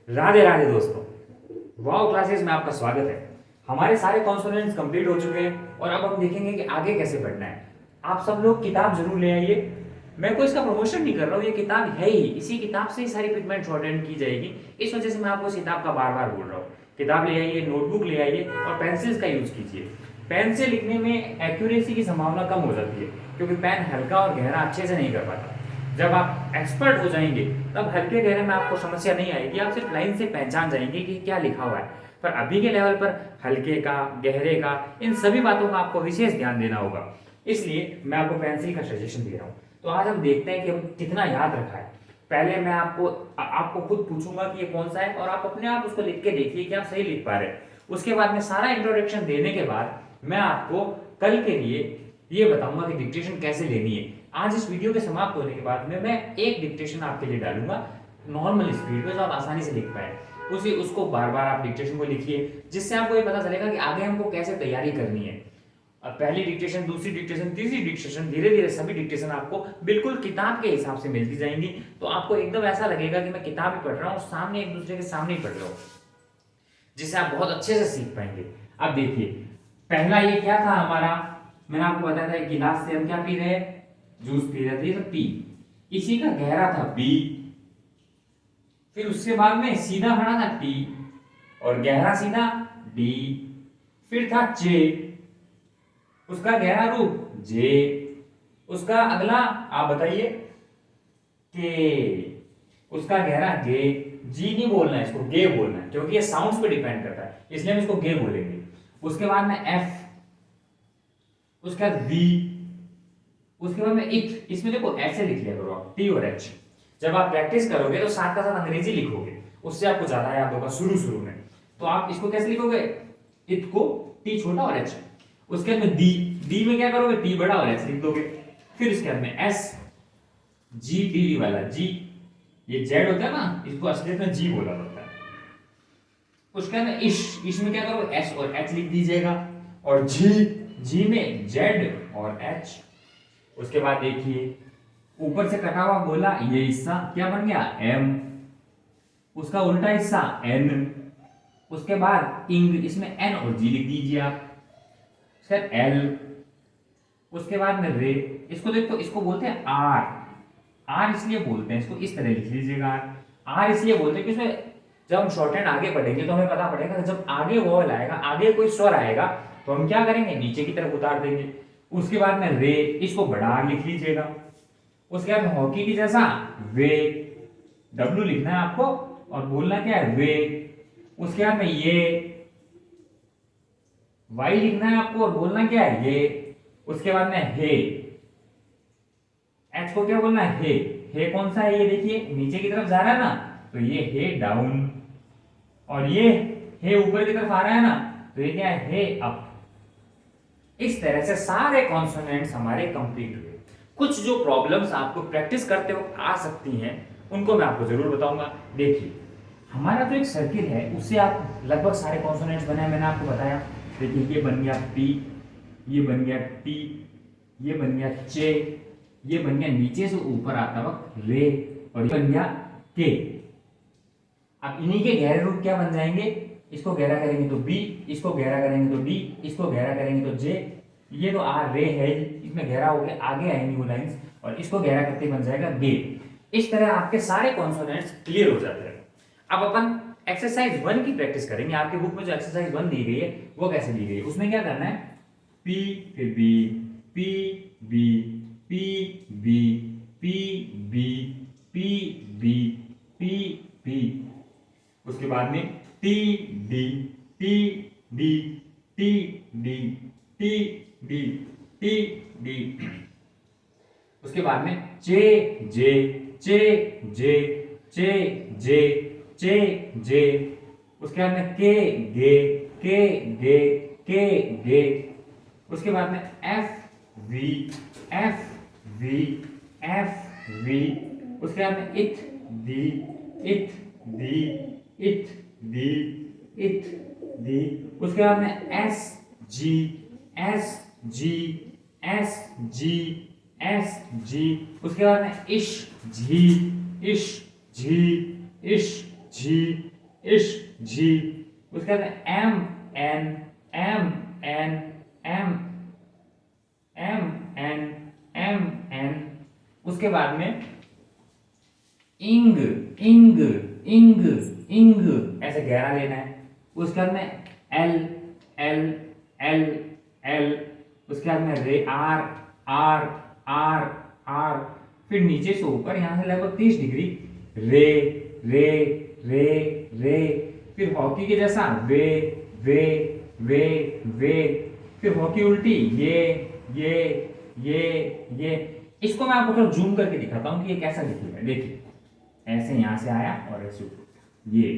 राधे राधे दोस्तों, वाव क्लासेस में आपका स्वागत है। हमारे सारे कॉन्सोनेंट्स कंप्लीट हो चुके हैं और अब हम देखेंगे कि आगे कैसे बढ़ना है। आप सब लोग किताब जरूर ले आइए। मैं कोई इसका प्रमोशन नहीं कर रहा हूँ, ये किताब है ही, इसी किताब से ही सारी पिगमेंट शॉर्टेड की जाएगी। इस वजह से मैं आपको इस किताब का बार बार बोल रहा हूँ। किताब ले आइए, नोटबुक ले आइए और पेंसिल्स का यूज कीजिए। पेन से लिखने में एक्यूरेसी की संभावना कम हो जाती है क्योंकि पेन हल्का और गहरा अच्छे से नहीं कर पाता। जब आप एक्सपर्ट हो जाएंगे तब हल्के गहरे में आपको समस्या नहीं आएगी, आप सिर्फ लाइन से पहचान जाएंगे कि क्या लिखा हुआ है। पर अभी के लेवल पर हल्के का, गहरे का, इन सभी बातों का आपको विशेष ध्यान देना होगा। इसलिए मैं आपको पेंसिल का सजेशन दे रहा हूँ। तो आज हम देखते हैं कि हम कितना याद रखा है। पहले मैं आपको खुद पूछूंगा कि ये कौन सा है और आप अपने आप उसको लिख के देखिए कि आप सही लिख पा रहे हैं। उसके बाद में सारा इंट्रोडक्शन देने के बाद मैं आपको कल के लिए ये बताऊंगा कि डिक्टेशन कैसे लेनी है। आज इस वीडियो के समाप्त होने के बाद में मैं एक डिक्टेशन आपके लिए डालूंगा नॉर्मल स्पीड पे, जो आप आसानी से लिख पाए। उसको बार बार आप डिक्टेशन को लिखिए, जिससे आपको ये पता चलेगा कि आगे हमको कैसे तैयारी करनी है। अब पहली डिक्टेशन, दूसरी डिक्टेशन, तीसरी डिक्टेशन, धीरे धीरे सभी डिक्टेशन आपको बिल्कुल किताब के हिसाब से मिलती जाएंगी। तो आपको एकदम ऐसा लगेगा कि मैं किताब ही पढ़ रहा हूँ, सामने एक दूसरे के सामने ही पढ़ रहा हूँ, जिससे आप बहुत अच्छे से सीख पाएंगे। अब देखिए, पहला ये क्या था हमारा, मैंने आपको बताया था गिलास से हम क्या पी रहे हैं, जूस पी रहे थे, तो पी। इसी का गहरा था बी, फिर उसके बाद में सीधा खड़ा था टी और गहरा सीधा डी, फिर था जे, उसका गहरा रूप जे, उसका अगला आप बताइए के, उसका गहरा गे। जी नहीं बोलना है, इसको गे बोलना है क्योंकि ये साउंड्स पे डिपेंड करता है, इसलिए हम इसको गे बोलेंगे। उसके बाद में एफ, उसके बाद वी, उसके बाद में इट। इसमें देखो ऐसे लिख लिया करो आप, टी और एच। जब आप प्रैक्टिस करोगे तो साथ का साथ अंग्रेजी लिखोगे, उससे आपको ज्यादा याद होगा शुरू में। तो आप इसको कैसे लिखोगे, इत को टी छोटा और एच। उसके बाद में दी, डी में क्या करोगे, टी बड़ा और एच लिख दोगे। फिर उसके बाद में एस, जी डी वाला जी, ये जेड होता है ना, इसको असलियत में जी बोला जाता है। उसके बाद में इश में क्या करोगे, एस और एच लिख दीजिएगा। और जी, जी में जेड और एच। उसके बाद देखिए, ऊपर से कटा हुआ बोला ये हिस्सा क्या बन गया, एम, उसका उल्टा हिस्सा एन। उसके बाद इंग, इसमें एन और जी लिख दीजिए आप। उसके बाद एल, उसके बाद में रे, इसको देखो, इसको बोलते हैं आर। आर इसलिए बोलते हैं, इसको इस तरह लिख लीजिएगा। आर इसलिए बोलते हैं कि इसमें जब हम शॉर्ट हैंड आगे पढ़ेंगे तो हमें पता पड़ेगा जब आगे वॉवल आएगा, आगे कोई स्वर आएगा, तो हम क्या करेंगे, नीचे की तरफ उतार देंगे। उसके बाद में रे, इसको बड़ा आर लिख लीजिएगा। उसके बाद हॉकी की जैसा वे, डब्ल्यू लिखना है आपको और बोलना क्या है, वे। उसके बाद में ये वाई लिखना है आपको और बोलना क्या है, ये। उसके बाद में हे, एच को क्या बोलना है, हे कौन सा है, ये देखिए नीचे की तरफ जा रहा है ना, तो ये हे डाउन। और ये हे ऊपर की तरफ आ रहा है ना, तो ये क्या है, हे अप। इस तरह से सारे कॉन्सोनेंट्स हमारे कंप्लीट हुए। कुछ जो प्रॉब्लम्स आपको प्रैक्टिस करते वक्त आ सकती हैं उनको मैं आपको जरूर बताऊंगा। देखिए, हमारा जो एक सर्किल है उससे आप लगभग सारे कॉन्सोनेंट्स बने हैं, मैंने आपको बताया। देखिए, ये बन गया पी, ये बन गया टी, ये बन गया चे, ये बन गया नीचे से ऊपर आता वक्त रे, और ये बन गया के। अब इन्हीं के गहरे रूप क्या बन जाएंगे, इसको गहरा करेंगे तो बी, इसको गहरा करेंगे तो डी, इसको गहरा करेंगे तो जे। ये तो आर रे है, इसमें गहरा हो गया, आगे आएंगी वो लाइंस, और इसको गहरा करके बन जाएगा गे। इस तरह आपके सारे कॉन्सोनेंट्स क्लियर हो जाते हैं। अब अपन एक्सरसाइज 1 की प्रैक्टिस करेंगे। आपके बुक में जो एक्सरसाइज 1 दी गई है वो कैसे दी गई है, उसमें क्या करना है, पी फिर B, P B, P B, P B, P B, P B. उसके बाद में T D, T D, T D, T D, T D. उसके बाद में चे जे, चे जे, चे जे, चे जे। उसके बाद में के गे, के गे, के गे। उसके बाद में F V, F V, F V. उसके बाद में इथ दी, इथ दी, इथ दी, इथ दी। उसके बाद में S G, S G, S G, S G. उसके बाद में इश झी, इश झी, इश झी, इश जी। उसके बाद में M N M N M M N M N. उसके बाद में इंग इंग इंग इंग, ऐसे गहरा लेना है। उसके बाद में एल एल एल एल। उसके बाद में रे आर आर आर आर। फिर नीचे से ऊपर यहां से लगभग 30 डिग्री रे रे रे रे। फिर हॉकी के जैसा वे वे वे वे। फिर हॉकी उल्टी ये ये। इसको मैं आपको थोड़ा जूम करके दिखाता हूं कि ये कैसा दिखेगा। देखिए ऐसे यहां से आया और ऐसे ऊपर, ये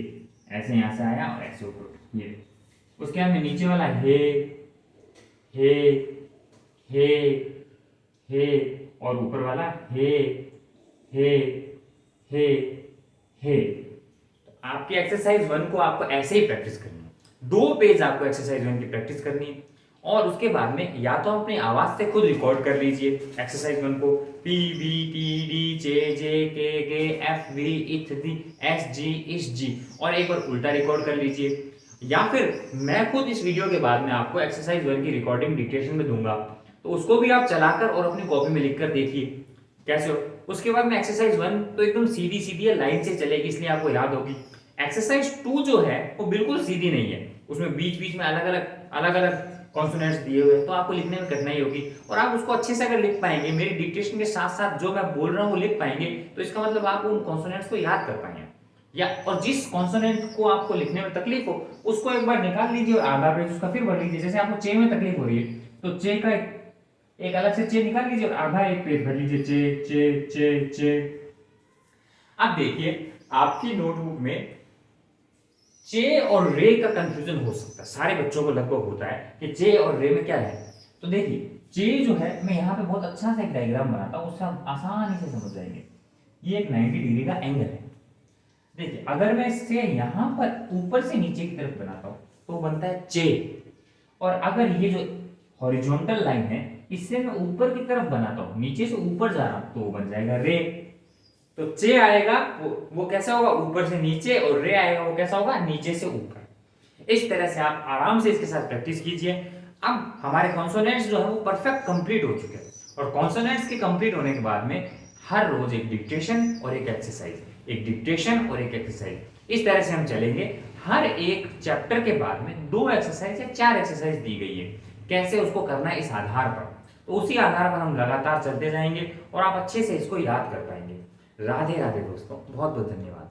ऐसे यहां से आया और ऐसे ऊपर, ये। उसके बाद में नीचे वाला हे हे हे हे, और ऊपर वाला हे हे हे हे। आपकी एक्सरसाइज 1 को आपको ऐसे ही प्रैक्टिस करनी है। 2 पेज आपको एक्सरसाइज 1 की प्रैक्टिस करनी है, और उसके बाद में या तो अपनी आवाज से खुद रिकॉर्ड कर लीजिए एक्सरसाइज 1 को, P B T D J J K F we इथ दी एस जी इस जी, और एक बार उल्टा रिकॉर्ड कर लीजिए। या फिर मैं खुद इस वीडियो के बाद में आपको एक्सरसाइज 1 की रिकॉर्डिंग डिक्टेशन में दूंगा, तो उसको भी आप चलाकर और अपनी कॉपी में लिखकर देखिए कैसे हो। उसके बाद में एक्सरसाइज 1 तो एकदम सीधी सीधी है, लाइन से चलेगी, इसलिए आपको याद होगी। एक्सरसाइज 2 जो है वो बिल्कुल सीधी नहीं है, उसमें बीच बीच में अलग अलग कॉन्सोनेंट्स दिए हुए हैं, तो आपको लिखने में कठिनाई होगी। और आप उसको अच्छे से अगर लिख पाएंगे, मेरी डिक्टेशन के साथ साथ जो मैं बोल रहा हूँ वो लिख पाएंगे, तो इसका मतलब आप उन कॉन्सोनेंट्स को याद कर पाएंगे। या और जिस कॉन्सोनेंट को आपको लिखने में तकलीफ हो उसको एक बार निकाल लीजिए और आधा पेज उसका फिर भर लीजिए। जैसे आपको चे में तकलीफ हो रही है तो चे का एक अलग से चे निकाल लीजिए और आधा एक पेज भर लीजिए, चे चे चे चे। अब देखिए आपकी नोटबुक में चे और रे का कंफ्यूजन हो सकता है, सारे बच्चों को लगभग होता है कि चे और रे में क्या है। तो देखिए चे जो है, मैं यहाँ पे बहुत अच्छा सा एक डायग्राम बनाता हूँ, उससे आप आसानी से समझ जाएंगे। ये एक 90 डिग्री का एंगल है। देखिए अगर मैं इससे यहाँ पर ऊपर से नीचे की तरफ बनाता हूँ तो बनता है चे, और अगर ये जो हॉरिजॉन्टल लाइन है इससे मैं ऊपर की तरफ बनाता हूँ, नीचे से ऊपर जा रहा हूँ, तो वो बन जाएगा रे। तो चे आएगा वो कैसा होगा, ऊपर से नीचे, और रे आएगा वो कैसा होगा, नीचे से ऊपर। इस तरह से आप आराम से इसके साथ प्रैक्टिस कीजिए। अब हमारे कॉन्सोनेंट्स जो है वो परफेक्ट कंप्लीट हो चुके हैं, और कॉन्सोनेंट्स के कंप्लीट होने के बाद में हर रोज एक डिक्टेशन और एक एक्सरसाइज, एक डिक्टेशन और एक एक्सरसाइज, इस तरह से हम चलेंगे। हर एक चैप्टर के बाद में 2 एक्सरसाइज या 4 एक्सरसाइज दी गई है, कैसे उसको करना है इस आधार पर। तो उसी आधार पर हम लगातार चलते जाएंगे और आप अच्छे से इसको याद कर पाएंगे। राधे राधे दोस्तों, बहुत बहुत धन्यवाद।